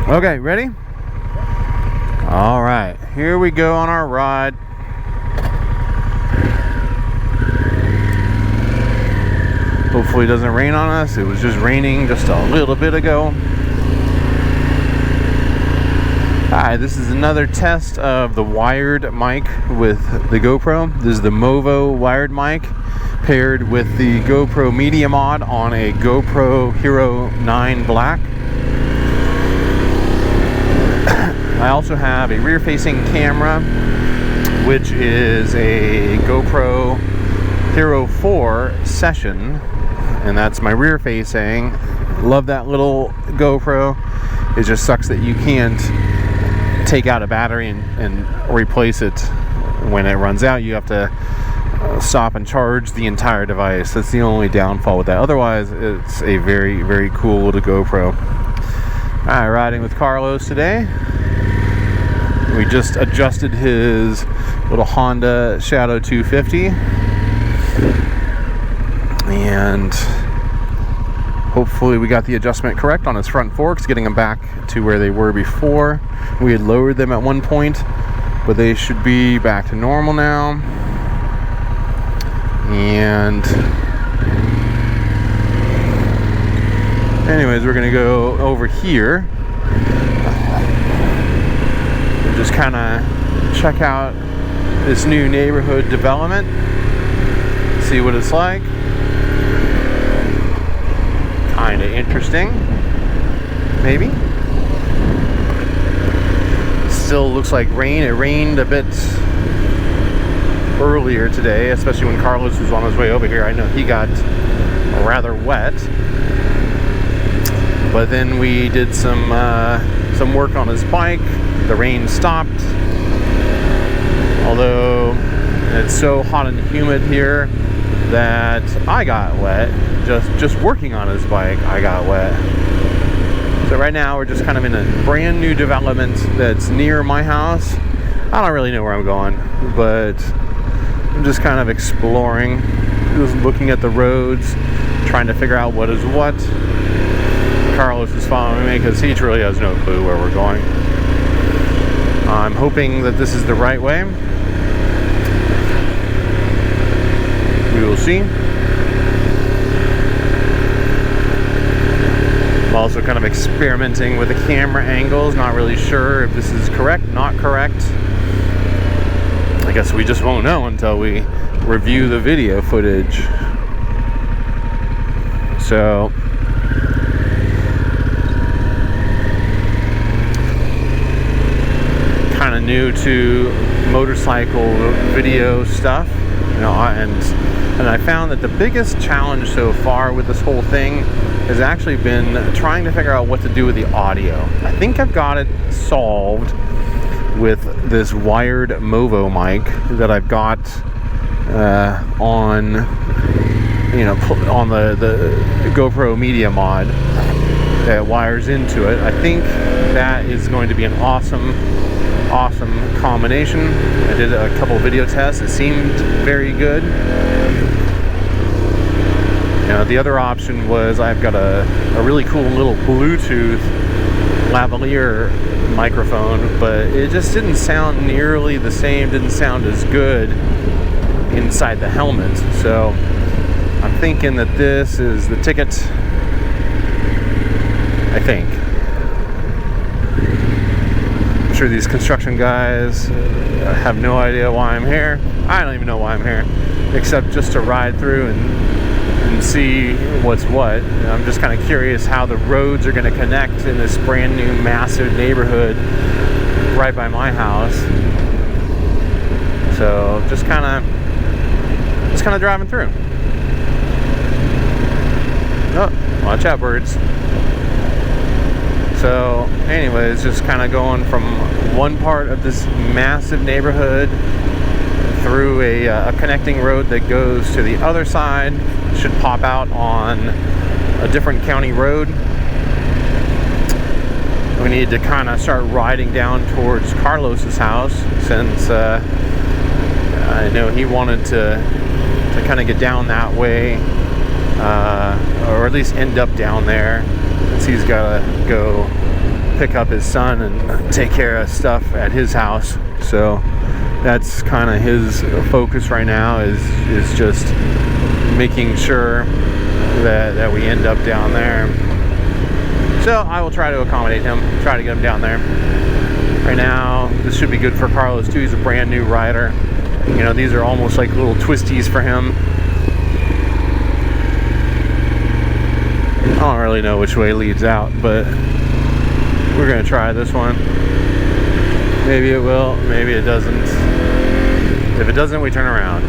Okay, ready? All right, here we go on our ride. Hopefully it doesn't rain on us. It was just raining just a little bit ago. Hi, this is another test of the wired mic with the GoPro. This is the Movo wired mic paired with the GoPro Media Mod on a GoPro Hero 9 Black. I also have a rear-facing camera, which is a GoPro Hero 4 Session, and that's my rear-facing. Love that little GoPro. It just sucks that you can't take out a battery and replace it when it runs out. You have to stop and charge the entire device. That's the only downfall with that. Otherwise, it's a very, very cool little GoPro. Alright, riding with Carlos today. We just adjusted his little Honda Shadow 250, and hopefully we got the adjustment correct on his front forks, getting them back to where they were before. We had lowered them at one point, but they should be back to normal now. And anyways, we're gonna go over here, just kind of check out this new neighborhood development, see what it's like. Kind of interesting, maybe. Still looks like rain. It rained a bit earlier today, especially when Carlos was on his way over here. I know he got rather wet, but then we did some work on his bike. The rain stopped, although it's so hot and humid here that I got wet. Just working on his bike, I got wet. So right now we're just kind of in a brand new development that's near my house. I don't really know where I'm going, but I'm just kind of exploring, just looking at the roads, trying to figure out what is what. Carlos is following me because he truly has no clue where we're going. I'm hoping that this is the right way. We will see. I'm also kind of experimenting with the camera angles, not really sure if this is correct, not correct. I guess we just won't know until we review the video footage. So kind of new to motorcycle video stuff, you know, and I found that the biggest challenge so far with this whole thing has actually been trying to figure out what to do with the audio. I think I've got it solved with this wired Movo mic that I've got on, you know, on the GoPro Media Mod that wires into it. I think that is going to be an awesome combination. I did a couple video tests. It seemed very good. You know, the other option was I've got a really cool little Bluetooth lavalier microphone, but it just didn't sound nearly the same, didn't sound as good inside the helmet. So I'm thinking that this is the ticket, I think. I'm sure these construction guys have no idea why I'm here. I don't even know why I'm here, except just to ride through and see what's what. And I'm just kind of curious how the roads are going to connect in this brand new massive neighborhood right by my house. So just kind of driving through. Oh, watch out, birds. So anyways, just kind of going from one part of this massive neighborhood through a connecting road that goes to the other side. Should pop out on a different county road. We need to kind of start riding down towards Carlos's house, since I know he wanted to kind of get down that way, or at least end up down there, since he's got to go pick up his son and take care of stuff at his house. So that's kind of his focus right now, is just making sure that we end up down there. So I will try to accommodate him, try to get him down there. Right now, this should be good for Carlos too. He's a brand new rider. You know, these are almost like little twisties for him. I don't really know which way leads out, but we're gonna try this one. Maybe it will, maybe it doesn't. If it doesn't, we turn around.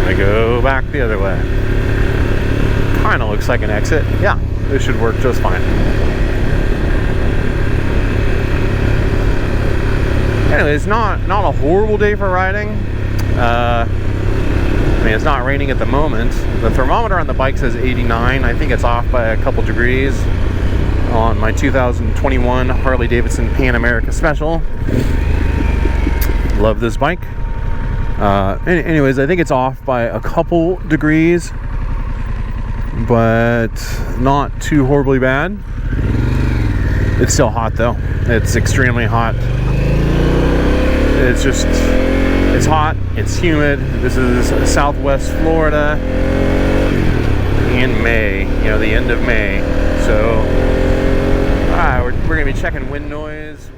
I go back the other way. Kinda looks like an exit. Yeah, this should work just fine. Anyways, not a horrible day for riding. I mean, it's not raining at the moment. The thermometer on the bike says 89. I think it's off by a couple degrees on my 2021 Harley Davidson Pan America Special. Love this bike. Anyways, I think it's off by a couple degrees, but not too horribly bad. It's still hot though. It's extremely hot. It's hot, it's humid. This is Southwest Florida in May, you know, the end of May. So, we're gonna be checking wind noise.